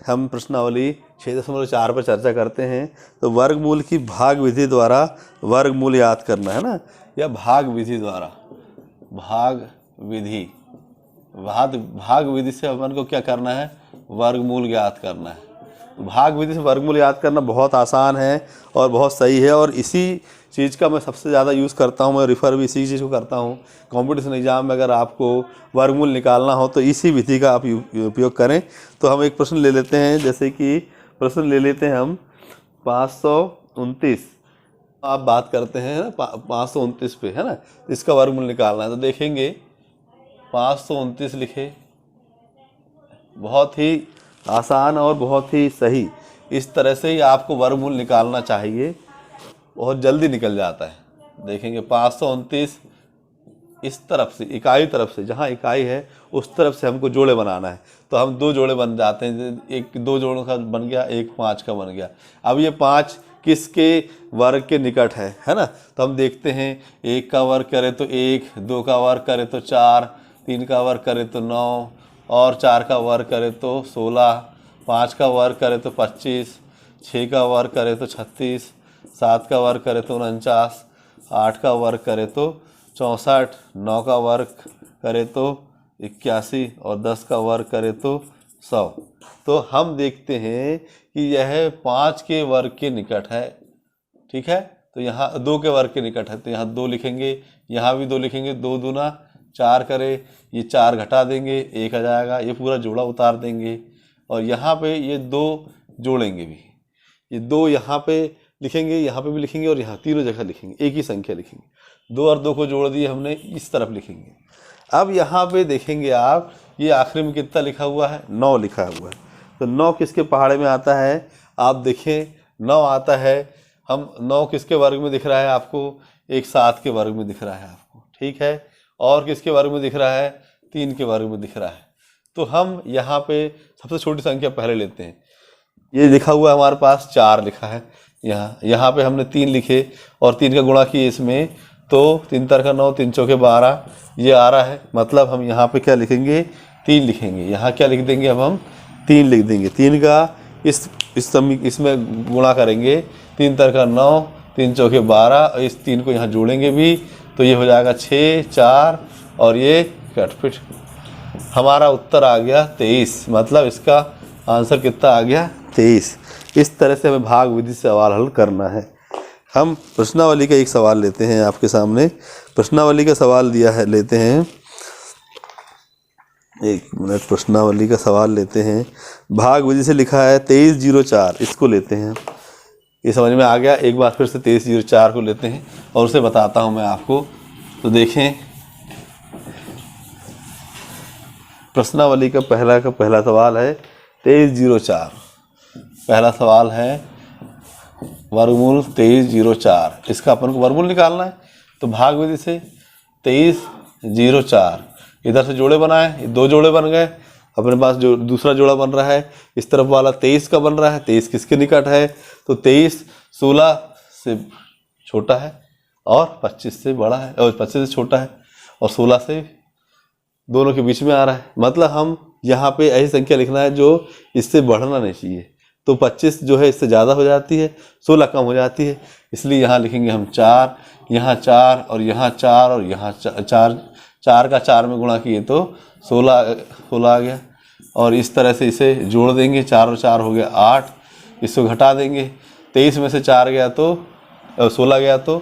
हम प्रश्नावली 6.4 पर चर्चा करते हैं। तो वर्गमूल की भाग विधि द्वारा वर्गमूल याद करना है ना, या भाग विधि द्वारा भाग विधि से अपन को क्या करना है, वर्गमूल याद करना है। भाग विधि से वर्गमूल याद करना बहुत आसान है और बहुत सही है, और इसी चीज़ का मैं सबसे ज़्यादा यूज़ करता हूँ। मैं रिफ़र भी इसी चीज़ को करता हूँ। कॉम्पिटिशन एग्ज़ाम में अगर आपको वर्गमूल निकालना हो तो इसी विधि का आप उपयोग करें। तो हम एक प्रश्न ले लेते हैं, जैसे कि प्रश्न ले लेते हैं हम 529। आप बात करते हैं ना 529 पे, है ना, इसका वर्गमूल निकालना है। तो देखेंगे 529 लिखे, बहुत ही आसान और बहुत ही सही। इस तरह से ही आपको वर्गमूल निकालना चाहिए, बहुत जल्दी निकल जाता है। देखेंगे 529 इस तरफ से, इकाई तरफ से, जहाँ इकाई है उस तरफ से हमको जोड़े बनाना है। तो हम दो जोड़े बन जाते हैं, एक 2 जोड़ों का बन गया, एक 5 का बन गया। अब ये 5 किसके वर्ग के निकट है ना। तो हम देखते हैं 1 का वर्ग करें तो 1, 2 का वर्ग करें तो 4, 3 का वर्ग करें तो 9, और 4 का वर्ग करें तो 16, 5 का वर्ग करें तो 25, 6 का वर्ग करें तो 36, 7 का वर्ग करें तो 49, 8 का वर्ग करें तो 64, 9 का वर्ग करें तो 81, और 10 का वर्ग करें तो 100। तो हम देखते हैं कि यह 5 के वर्ग के निकट है, ठीक है। तो यहाँ 2 के वर्ग के निकट है, तो यहाँ 2 लिखेंगे, यहाँ भी 2 लिखेंगे। 2 दूना 4 करे, ये 4 घटा देंगे, 1 आ जाएगा, ये पूरा जोड़ा उतार देंगे। और यहाँ पे ये 2 जोड़ेंगे भी, ये 2 यहाँ पे लिखेंगे, यहाँ पे भी लिखेंगे, और यहाँ तीनों जगह लिखेंगे, एक ही संख्या लिखेंगे। 2 और 2 को जोड़ दिए हमने, इस तरफ लिखेंगे। अब यहाँ पे देखेंगे आप, ये आखिरी में कितना लिखा हुआ है, 9 लिखा हुआ है। तो 9 किसके पहाड़े में आता है, आप देखें 9 आता है। हम 9 किसके वर्ग में दिख रहा है आपको, एक 7 के वर्ग में दिख रहा है आपको, ठीक है। और किसके वर्ग में दिख रहा है, 3 के वर्ग में दिख रहा है। तो हम यहाँ पे सबसे छोटी संख्या पहले लेते हैं। ये लिखा हुआ है हमारे पास 4 लिखा है, यहाँ पे हमने 3 लिखे और 3 का गुणा किए इसमें, तो 3 तार का 9, 3 चौके 12, ये आ रहा है। मतलब हम यहाँ पे क्या लिखेंगे, 3 लिखेंगे। यहाँ क्या लिख देंगे, अब हम 3 लिख देंगे। 3 का इसमें गुणा करेंगे, 3 तार का 9, 3 चौके 12, इस 3 को यहाँ जोड़ेंगे भी, तो ये हो जाएगा 6, 4 और ये कटपिट। हमारा उत्तर आ गया 23। मतलब इसका आंसर कितना आ गया, 23। इस तरह से हमें भाग विधि से सवाल हल करना है। हम प्रश्नावली का एक सवाल लेते हैं आपके सामने। प्रश्नावली का सवाल दिया है, लेते हैं, एक मिनट, प्रश्नावली का सवाल लेते हैं। भाग विधि से लिखा है 2304, इसको लेते हैं। ये समझ में आ गया। एक बार फिर से 2304 को लेते हैं और उसे बताता हूँ मैं आपको। तो देखें, प्रश्नावली का पहला सवाल है 2304। पहला सवाल है वर्गमूल 2304। इसका अपन को वर्गमूल निकालना है। तो भाग विधि से 2304, इधर से जोड़े बनाए, 2 जोड़े बन गए। अपने पास जो दूसरा जोड़ा बन रहा है, इस तरफ वाला 23 का बन रहा है। 23 किसके निकट है, तो 23 16 से छोटा है और 25 से बड़ा है, और 25 से छोटा है, और 16 से दोनों के बीच में आ रहा है। मतलब हम यहाँ पे ऐसी संख्या लिखना है जो इससे बढ़ना नहीं चाहिए। तो 25 जो है इससे ज़्यादा हो जाती है, 16 कम हो जाती है, इसलिए यहाँ लिखेंगे हम 4, यहाँ 4 और यहाँ 4 और यहाँ 4। 4 का 4 में गुणा किए तो 16 आ गया। और इस तरह से इसे जोड़ देंगे, 4 और 4 हो गया 8। इसको घटा देंगे, 23 में से 4 गया तो 16 गया, तो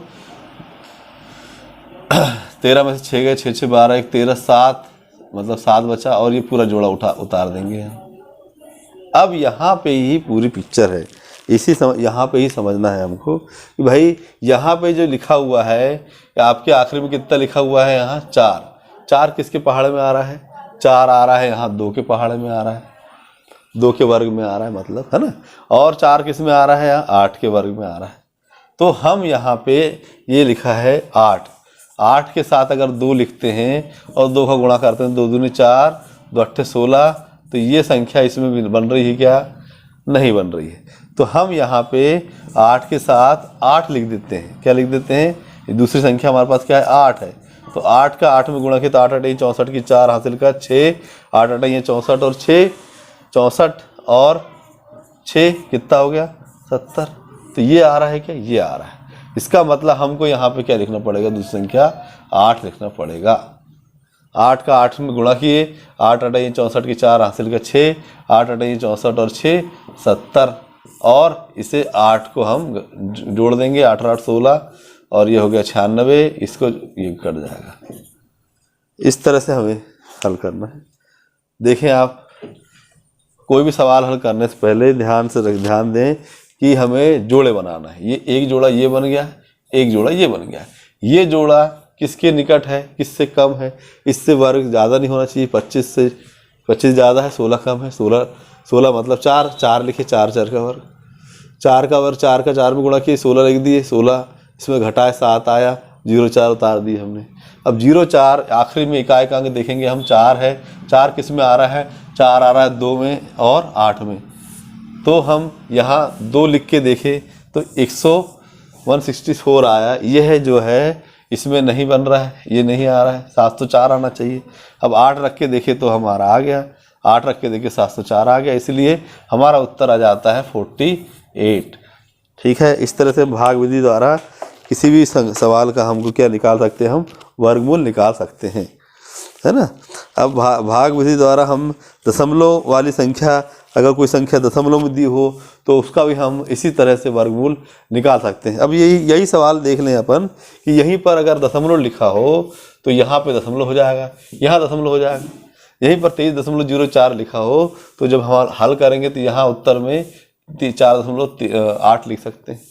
13 में से 6 गए, 6 6 12, 1 13, 7, मतलब 7 बचा, और ये पूरा जोड़ा उतार देंगे। अब यहाँ पे ही पूरी पिक्चर है। यहाँ पे ही समझना है हमको कि भाई यहाँ पे जो लिखा हुआ है, आपके आखिरी में कितना लिखा हुआ है, यहाँ 4। 4 किसके पहाड़ में आ रहा है, 4 आ रहा है यहाँ 2 के पहाड़ में आ रहा है। 2 के वर्ग में आ रहा है मतलब, है ना। और 4 किस में आ रहा है, यहाँ 8 के वर्ग में आ रहा है। तो हम यहाँ पे ये लिखा है 8, 8 के साथ अगर 2 लिखते हैं और 2 का गुणा करते हैं, 2 दूनी 4, 2 अट्ठे 16, तो ये संख्या इसमें बन रही है क्या, नहीं बन रही है। तो हम यहाँ पे 8 के साथ 8 लिख देते हैं। क्या लिख देते हैं, ये दूसरी संख्या हमारे पास क्या है, 8 है। तो 8 का 8 में गुणा किया तो 8 8 64 की 4 हासिल का 6, 8 8 64 और 6 64 और 6 कितना हो गया, 70। तो ये आ रहा है क्या, ये आ रहा है। इसका मतलब हमको यहाँ पे क्या लिखना पड़ेगा, दूसरी संख्या 8 लिखना पड़ेगा। 8 का 8 में गुणा किए, 8 8 64 की 4 हासिल का 6, 8 8 64 और 6 70, और इसे 8 को हम जोड़ देंगे, 8 8 16 और ये हो गया 96, इसको ये कट जाएगा। इस तरह से हमें हल करना है। देखें आप, कोई भी सवाल हल करने से पहले ध्यान दें कि हमें जोड़े बनाना है। ये एक जोड़ा ये बन गया, एक जोड़ा ये बन गया। ये जोड़ा किसके निकट है, किससे कम है, इससे वर्ग ज़्यादा नहीं होना चाहिए। 25 से 25 ज़्यादा है, 16 कम है। 16 मतलब 4 लिखे, 4 4 का वर्ग, 4 का वर्ग 4 का 4 में गुणा किए, 16 लिख दिए। 16 इसमें घटाए 7 आया, 0 4 उतार दिए हमने। अब 0 4 आखिरी में इकाई का अंक देखेंगे हम, 4 है। 4 किस में आ रहा है, 4 आ रहा है 2 में और 8 में। तो हम यहाँ 2 लिख के देखें तो 164 आया। ये है जो है, इसमें नहीं बन रहा है, ये नहीं आ रहा है, 704 आना चाहिए। अब 8 रख के देखें तो हमारा आ गया, 8 रख के देखें 704 आ गया, इसलिए हमारा उत्तर आ जाता है 48। ठीक है। इस तरह से भाग विधि द्वारा किसी भी सवाल का हमको क्या निकाल सकते हैं, हम वर्गमूल निकाल सकते हैं, है ना। अब भाग विधि द्वारा हम दशमलव वाली संख्या, अगर कोई संख्या दशमलव में दी हो तो उसका भी हम इसी तरह से वर्गमूल निकाल सकते हैं। अब यही सवाल देख लें अपन कि यहीं पर अगर दशमलव लिखा हो तो यहाँ पे दशमलव हो जाएगा, यहाँ दशमलव हो जाएगा। यहीं पर 23.04 लिखा हो तो जब हम हल करेंगे तो यहाँ उत्तर में 4.8 लिख सकते हैं।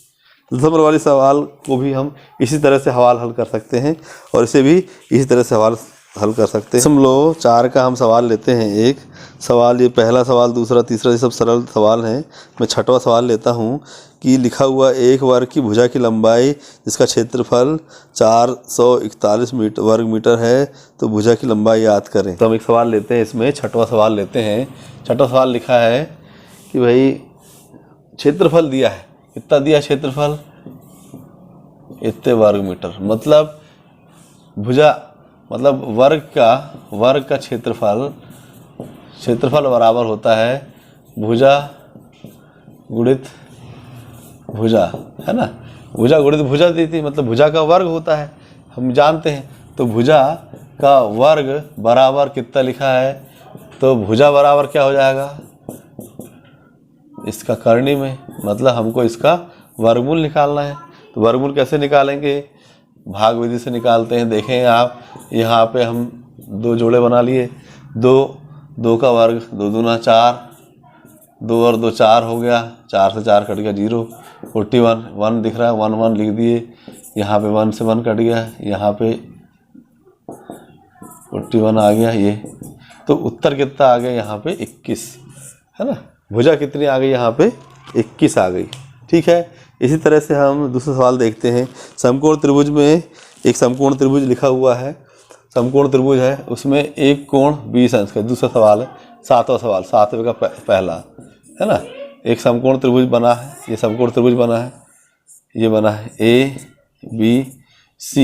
दशमलव वाली सवाल को भी हम इसी तरह से सवाल हल कर सकते हैं और इसे भी इसी तरह से सवाल हल कर सकते हैं। दशमलव 4 का हम सवाल लेते हैं। एक सवाल, ये पहला सवाल, दूसरा, तीसरा, ये सब सरल सवाल हैं। मैं छठवां सवाल लेता हूँ कि लिखा हुआ एक वर्ग की भुजा की लंबाई जिसका क्षेत्रफल 441 वर्ग मीटर है, तो भुजा की लंबाई याद करें। तो हम एक सवाल लेते हैं, इसमें छठवां सवाल लेते हैं। छठवां सवाल लिखा है कि भाई क्षेत्रफल दिया है, कितना दिया क्षेत्रफल, इतने वर्ग मीटर। मतलब भुजा मतलब वर्ग का क्षेत्रफल बराबर होता है भुजा गुणित भुजा, है ना। भुजा गुणित भुजा दी थी, मतलब भुजा का वर्ग होता है, हम जानते हैं। तो भुजा का वर्ग बराबर कितना लिखा है, तो भुजा बराबर क्या हो जाएगा, इसका करनी में, मतलब हमको इसका वर्गमूल निकालना है। तो वर्गमूल कैसे निकालेंगे, भाग विधि से निकालते हैं। देखें आप, यहाँ पे हम 2 जोड़े बना लिए, 2 का वर्ग 2 दूना 4, 2 और 2 4 हो गया, 4 से 4 कट गया 0, 41 1 दिख रहा है, 1 1 लिख दिए। यहाँ पे 1 से 1 कट गया, यहाँ पे 41 आ गया ये। तो उत्तर कितना आ गया यहाँ पे 21, है ना। भुजा कितनी आ गई यहाँ पे 21 आ गई। ठीक है। इसी तरह से हम दूसरा सवाल देखते हैं। समकोण त्रिभुज में एक समकोण त्रिभुज लिखा हुआ है, समकोण त्रिभुज है, उसमें एक कोण 20 अंश का। दूसरा सवाल है, 7वां सवाल, 7वें का पहला, है ना। एक समकोण त्रिभुज बना है, ये समकोण त्रिभुज बना है, ये बना है ABC,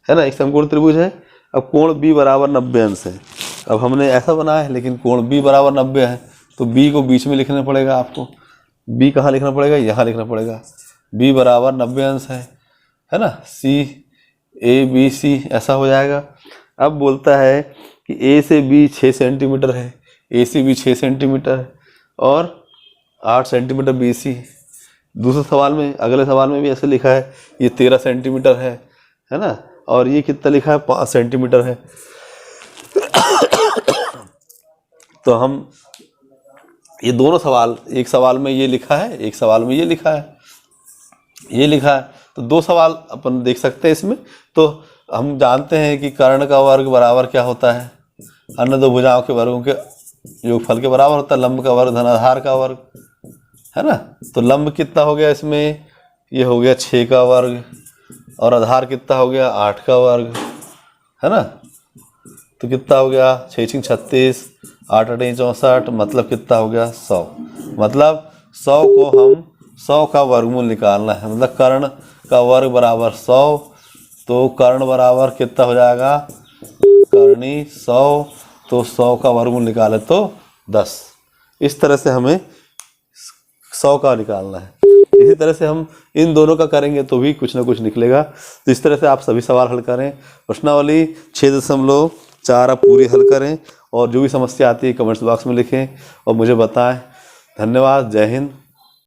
है ना। एक समकोण त्रिभुज है। अब कोण B बराबर 90 अंश है। अब हमने ऐसा बना है, लेकिन कोण B बराबर 90 है, तो B को बीच में लिखना पड़ेगा आपको। B कहाँ लिखना पड़ेगा, यहाँ लिखना पड़ेगा। B बराबर 90 अंश है ना। CABC ऐसा हो जाएगा। अब बोलता है कि A से B 6 सेंटीमीटर है, A से B 6 सेंटीमीटर है और 8 सेंटीमीटर BC। दूसरे सवाल में, अगले सवाल में भी ऐसे लिखा है, ये 13 सेंटीमीटर है ना। और ये कितना लिखा है, 5 सेंटीमीटर है। तो हम ये दोनों सवाल, एक सवाल में ये लिखा है, एक सवाल में ये लिखा है, ये लिखा है, तो 2 सवाल अपन देख सकते हैं इसमें। तो हम जानते हैं कि कर्ण का वर्ग बराबर क्या होता है, अन्य 2 भुजाओं के वर्गों के योगफल के बराबर होता है, लंब का वर्ग धन आधार का वर्ग, है ना। तो लंब कितना हो गया इसमें, ये हो गया 6 का वर्ग, और आधार कितना हो गया 8 का वर्ग, है ना। तो कितना हो गया 6 6 36, 8 8 64, मतलब कितना हो गया 100। मतलब 100 को हम 100 का वर्गमूल निकालना है, मतलब कर्ण का वर्ग बराबर 100। तो कर्ण बराबर कितना हो जाएगा, करणी 100, तो 100 का वर्गमूल निकाले तो 10। इस तरह से हमें 100 का निकालना है। इसी तरह से हम इन दोनों का करेंगे तो भी कुछ ना कुछ निकलेगा। तो इस तरह से आप सभी सवाल हल करें। प्रश्नावली 6.4 आप पूरी हल करें, और जो भी समस्या आती है कमेंट्स बॉक्स में लिखें और मुझे बताएं। धन्यवाद। जय हिंद।